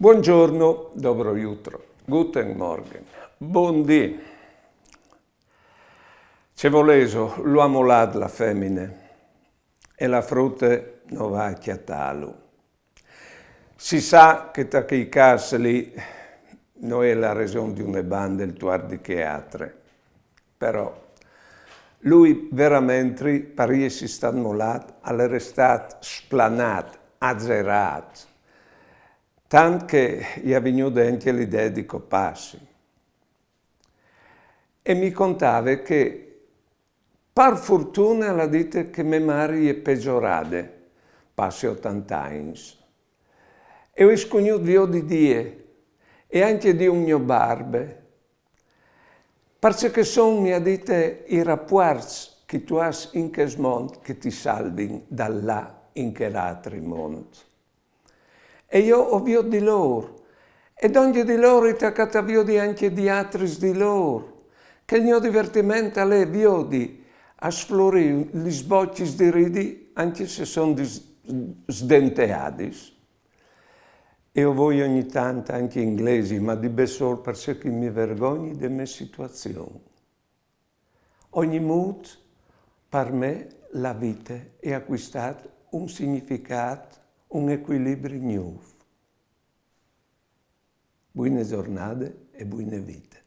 Buongiorno, dobro jutro, guten Morgen, buondì. C'è voleso l'uomo là la femmine e la frutta non va a chiatarlo. Si sa che da quei casi lì non è la ragione di una banda il tuar che altre, però lui veramente pare si sta molat all'estat splanat, azzerat, tant che gli è venuto anche l'idea di copassi. E mi contava che per fortuna la dite che mia madre è peggiorata, passi 80 anni. E ho sconosciuto di die e anche di un mio barbe, perché sono, mi ha detto, i rapporti che tu hai in questo mondo che ti salvino da là in che altro mondo. E io ho visto di loro, ed ogni di loro è attaccata via anche di altri di loro, che il mio divertimento è via di a sflorire gli sbocchi di ridi, anche se sono sdenteati. Io voglio ogni tanto anche inglesi, ma di solo perché mi vergogno delle mie situazioni. Ogni mood, per me, la vita è acquistato un significato, un equilibrio nuovo. Buone giornate e buone vite.